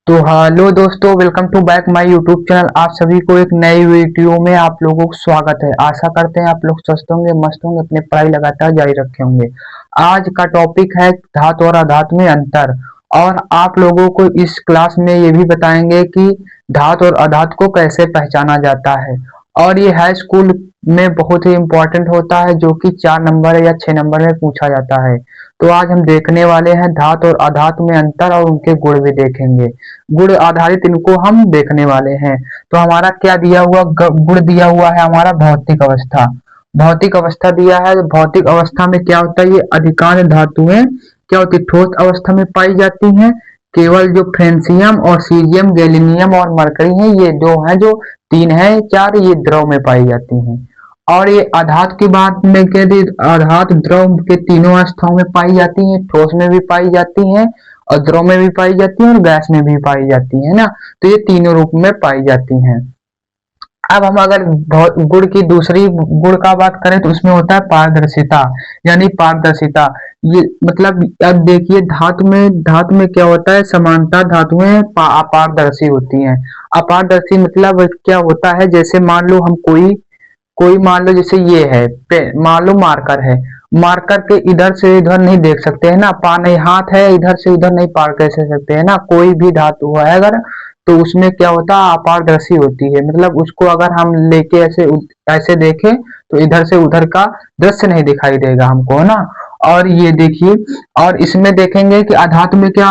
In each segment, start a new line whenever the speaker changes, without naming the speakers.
तो हेलो दोस्तों, welcome to back my YouTube channel. आप सभी को एक नई वीडियो में आप लोगों को स्वागत है। आशा करते हैं आप लोग स्वस्थ होंगे, मस्त होंगे, अपनी पढ़ाई लगातार जारी रखे होंगे। आज का टॉपिक है धातु और अधातु में अंतर, और आप लोगों को इस क्लास में ये भी बताएंगे कि धातु और अधातु को कैसे पहचाना जाता है। और ये हाई स्कूल में बहुत ही इम्पोर्टेंट होता है, जो कि 4 नंबर या 6 नंबर में पूछा जाता है। तो आज हम देखने वाले हैं धातु और अधातु में अंतर, और उनके गुण भी देखेंगे। गुण आधारित इनको हम देखने वाले हैं। तो हमारा क्या दिया हुआ गुण दिया हुआ है, हमारा भौतिक अवस्था। भौतिक अवस्था दिया है। भौतिक अवस्था में क्या होता है, ये अधिकांश धातुएं क्या होती है, ठोस अवस्था में पाई जाती हैं। केवल जो फ्रेंसियम और सीजियम, गैलिनियम और मरकरी हैं, ये दो हैं जो तीन है चार, ये द्रव में पाई जाती हैं। और ये अधातु की बात में कह दी, अधातु द्रव के तीनों अवस्थाओं में पाई जाती हैं। ठोस में भी पाई जाती हैं, और द्रव में भी पाई जाती है, और गैस में भी पाई जाती है ना। तो ये तीनों रूप में पाई जाती हैं। अब हम अगर गुण की दूसरी गुण का बात करें तो उसमें होता है पारदर्शिता, यानी पारदर्शिता। ये मतलब अब देखिए, धातु में क्या होता है, समानता धातुएं अपारदर्शी होती हैं। अपारदर्शी मतलब क्या होता है, जैसे मान लो हम कोई कोई मान लो जैसे ये है मान लो मार्कर है। मार्कर के इधर से इधर नहीं देख सकते है ना, पा नहीं, हाथ है इधर से उधर नहीं पार कर सकते है ना। कोई भी धातु है अगर, तो उसमें क्या होता है, अपारदर्शी होती है। मतलब उसको अगर हम लेके ऐसे ऐसे देखें तो इधर से उधर का दृश्य नहीं दिखाई देगा हमको, है ना। और ये देखिए, और इसमें देखेंगे कि अधातु में क्या,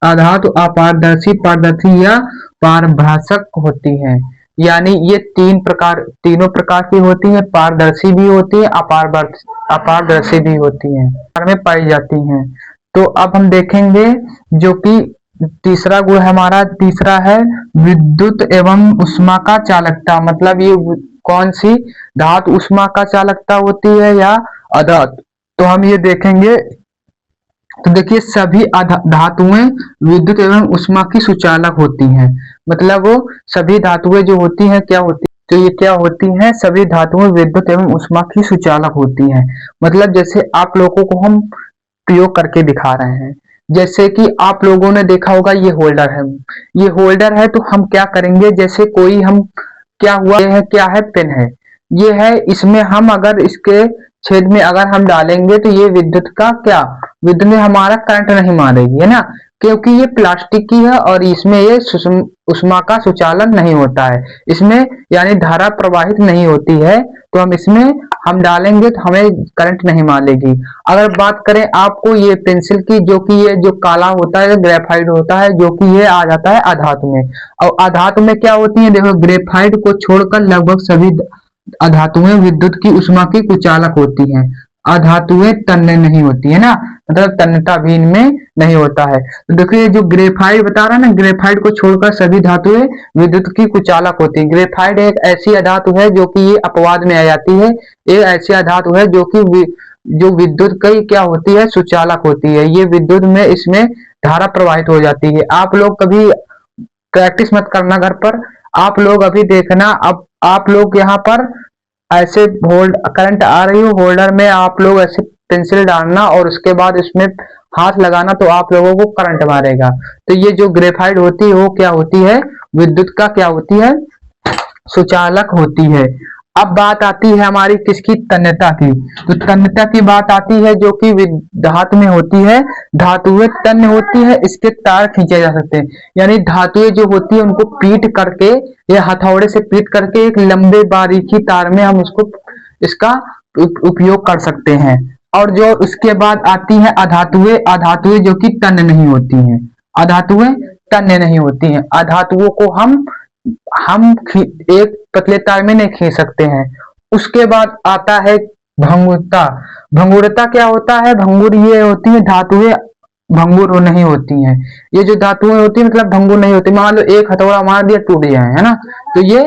अधातु अपारदर्शी, पारदर्शी या पारभाषक होती है। यानी ये तीनों प्रकार की होती है। पारदर्शी भी होती है, अपारदर्शी भी होती है, में पाई जाती हैं। तो अब हम देखेंगे जो कि तीसरा गुण हमारा, तीसरा है विद्युत एवं उष्मा का चालकता। मतलब ये कौन सी धातु उष्मा का चालकता होती है या अधातु, तो हम ये देखेंगे। तो देखिए, सभी धातुएं विद्युत एवं उष्मा की सुचालक होती हैं। मतलब वो सभी धातुएं जो होती हैं क्या होती, तो ये क्या होती हैं, सभी धातुएं विद्युत एवं उष्मा की सुचालक होती हैं। मतलब जैसे आप लोगों को हम प्रयोग करके दिखा रहे हैं। जैसे कि आप लोगों ने देखा होगा, ये होल्डर है, ये होल्डर है, तो हम क्या करेंगे, जैसे कोई हम क्या हुआ, ये है क्या है, पेन है, ये है, इसमें हम अगर इसके छेद में अगर हम डालेंगे तो ये विद्युत का क्या, विद्युत में हमारा करंट नहीं मारेगी, है ना, क्योंकि ये प्लास्टिक की है और इसमें ये उष्मा का सुचालन नहीं होता है। इसमें यानी धारा प्रवाहित नहीं होती है, तो हम इसमें हम डालेंगे तो हमें करंट नहीं मारेगी। अगर बात करें आपको ये पेंसिल की, जो कि ये जो काला होता है ग्रेफाइट होता है, जो कि ये आ जाता है अधातु में। और अधातु में क्या होती है, देखो, ग्रेफाइट को छोड़कर लगभग सभी अधातुएं विद्युत की उष्मा की कुचालक होती हैं। अधातुएं तन्य नहीं होती है ना, मतलब तन्यता भी इनमें नहीं होता है। तो देखिए, जो ग्रेफाइट बता रहा है ना, ग्रेफाइट को छोड़कर सभी धातुएं विद्युत की कुचालक होती है। ग्रेफाइट एक ऐसी अधातु है जो कि ये अपवाद में आ जाती है। एक ऐसी अधातु है जो कि जो विद्युत की क्या होती है, सुचालक होती है। ये विद्युत में इसमें धारा प्रवाहित हो जाती है। आप लोग कभी प्रैक्टिस मत करना घर पर, आप लोग अभी देखना। अब आप लोग यहाँ पर ऐसे होल्ड करंट आ रही हो, होल्डर में आप लोग ऐसे पेंसिल डालना और उसके बाद इसमें हाथ लगाना, तो आप लोगों को करंट मारेगा। तो ये जो ग्रेफाइट होती है वो क्या होती है, विद्युत का क्या होती है, सुचालक होती है। अब बात आती है हमारी किसकी, तन्यता की। तो तन्यता की बात आती है जो कि धातु में होती है। धातुएं तन्य होती है, इसके तार खींचे जा सकते हैं। यानी धातुएं जो होती है उनको पीट करके या हथौड़े से पीट करके एक लंबे बारीकी तार में हम इसको इसका उपयोग कर सकते हैं। और जो उसके बाद आती है अधातुएं। अधातुएं जो कि तन्य नहीं होती हैं, अधातुएं तन्य नहीं होती हैं। अधातुओं को हम एक पतले तार में नहीं खींच सकते हैं। उसके बाद आता है भंगुरता। भंगुरता क्या होता है, भंगुर ये होती है धातुएं भंगुर नहीं होती हैं। ये जो धातुएं होती है मतलब भंगुर नहीं होती। मान लो एक हथौड़ा मार दिया, टूट जाए, है ना। तो ये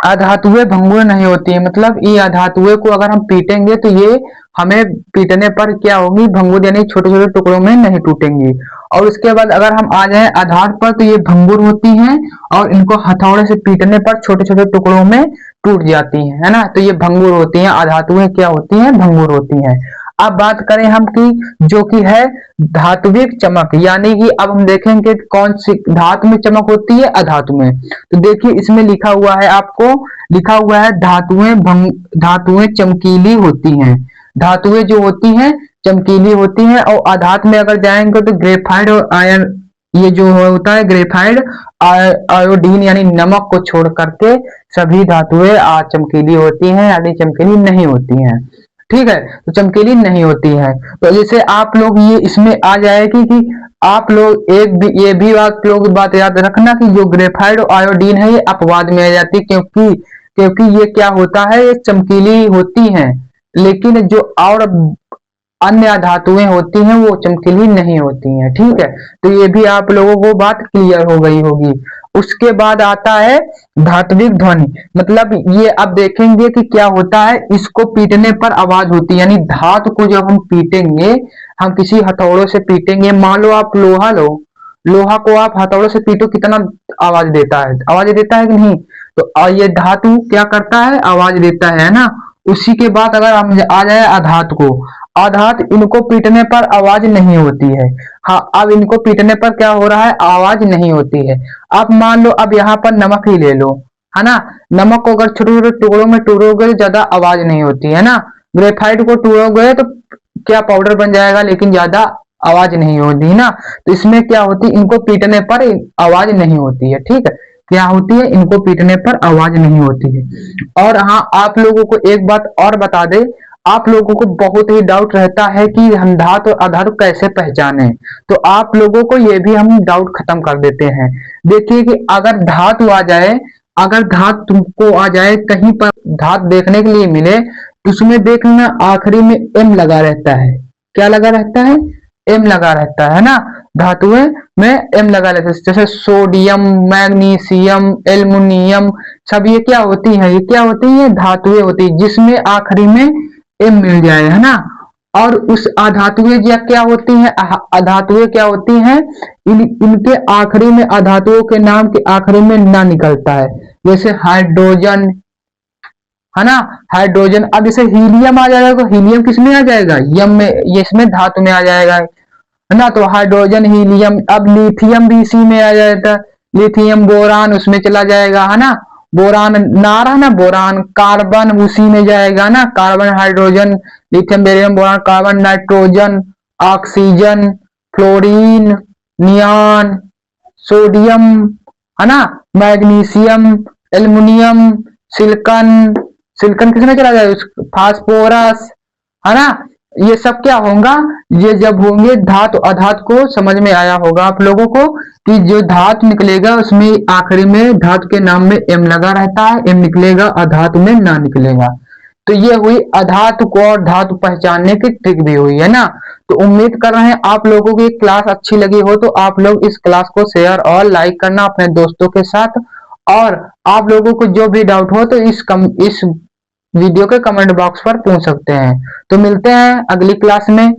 अधातुएं भंगुर नहीं होती है। मतलब ये अधातुएं को अगर हम पीटेंगे तो ये हमें पीटने पर क्या होगी, भंगुर, यानी छोटे छोटे टुकड़ों में नहीं टूटेंगी। और उसके बाद अगर हम आ जाए आधार पर, तो ये भंगुर होती हैं और इनको हथौड़े से पीटने पर छोटे छोटे टुकड़ों में टूट जाती है ना। तो ये भंगुर होती हैं, अधातुएं क्या होती हैं, भंगुर होती हैं। अब बात करें हम कि जो कि है धात्विक चमक, यानी कि अब हम देखेंगे कि कौन सी धातु में चमक होती है, अधातु में। तो देखिए इसमें लिखा हुआ है, आपको लिखा हुआ है धातुएं चमकीली होती हैं। धातुएं जो होती हैं चमकीली होती हैं, और अधातु में अगर जाएंगे तो ग्रेफाइट और आयरन, ये जो होता है ग्रेफाइट, आयोडीन यानी नमक को छोड़ करके सभी धातुएं चमकीली होती हैं, यानी चमकीली नहीं होती हैं। ठीक है, तो चमकीली नहीं होती है। तो जैसे आप लोग ये इसमें आ जाएगी कि आप लोग ये भी बात याद रखना कि जो ग्रेफाइट और आयोडीन है ये अपवाद में आ जाती है, क्योंकि ये क्या होता है, ये चमकीली होती हैं, लेकिन जो और अन्य धातुएं होती हैं वो चमकीली नहीं होती हैं। ठीक है, तो ये भी आप लोगों को बात क्लियर हो गई होगी। उसके बाद आता है धात्विक ध्वनि, मतलब ये अब देखेंगे कि क्या होता है, इसको पीटने पर आवाज होती है, यानी धातु को जब हम पीटेंगे, हम किसी हथौड़ों से पीटेंगे, मान लो आप लोहा लो, लोहा को आप हथौड़ों से पीटो, कितना आवाज देता है कि नहीं। तो ये धातु क्या करता है, आवाज देता है ना। उसी के बाद अगर हम आ जाए अधातु को, अधातु इनको पीटने पर आवाज नहीं होती है। हाँ, अब इनको पीटने पर क्या हो रहा है, आवाज नहीं होती है। अब मान लो अब यहाँ पर नमक ही ले लो, है ना। नमक को अगर छोटे छोटे टुकड़ों में टूटोगे तो ज्यादा आवाज नहीं होती है ना। ग्रेफाइट को टूटोगे तो क्या पाउडर बन जाएगा, लेकिन ज्यादा आवाज नहीं होती ना। तो इसमें क्या होती है, इनको पीटने पर आवाज नहीं होती है। ठीक है, क्या होती है, इनको पीटने पर आवाज नहीं होती है। और हाँ, आप लोगों को एक बात और बता दे, आप लोगों को बहुत ही डाउट रहता है कि हम धातु और अधातु कैसे पहचाने। तो आप लोगों को ये भी हम डाउट खत्म कर देते हैं। देखिए कि अगर धातु आ जाए, अगर धातु तुमको आ जाए कहीं पर, धातु देखने के लिए मिले, उसमें देख लेना आखिरी में एम लगा रहता है। क्या लगा रहता है, एम लगा रहता है ना। धातुएं में एम लगा रहता है, जैसे सोडियम, मैग्नीशियम, एल्युमिनियम, सब ये क्या होती है, ये क्या होती है, धातुएं होती है जिसमें आखिरी में एम मिल जाए, है ना। और उस अधातुएं क्या होती हैं, अधातुएं क्या होती हैं, इनके आखिरी में, अधातुओं के नाम के आखिरी में ना निकलता है। जैसे हाइड्रोजन, है ना, हाइड्रोजन। अब जैसे हीलियम आ जाएगा तो हीलियम किस में आ जाएगा, यम में, ये इसमें धातु में आ जाएगा, है ना। तो हाइड्रोजन, हीलियम। अब लिथियम भी इसी में आ जाएगा, लिथियम, बोरान उसमें चला जाएगा, है ना। बोरान नार है ना, बोरान, कार्बन उसी में जाएगा ना, carbon, hydrogen, lithium, barium, boron, carbon, nitrogen, oxygen, fluorine, neon, sodium, है ना, मैग्नीशियम, एल्युमिनियम, सिलिकॉन, सिलिकॉन किसमें चला जाएगा, फास्फोरस, है ना। ये सब क्या होगा, ये जब होंगे धातु अधातु को समझ में आया होगा आप लोगों को कि जो धातु निकलेगा उसमें आखिरी में धातु के नाम में एम लगा रहता है, एम निकलेगा, अधातु में ना निकलेगा। तो ये हुई अधातु को और धातु पहचानने की ट्रिक भी हुई, है ना। तो उम्मीद कर रहे हैं आप लोगों को ये क्लास अच्छी लगी हो, तो आप लोग इस क्लास को शेयर और लाइक करना अपने दोस्तों के साथ। और आप लोगों को जो भी डाउट हो तो इस वीडियो के कमेंट बॉक्स पर पूछ सकते हैं। तो मिलते हैं अगली क्लास में।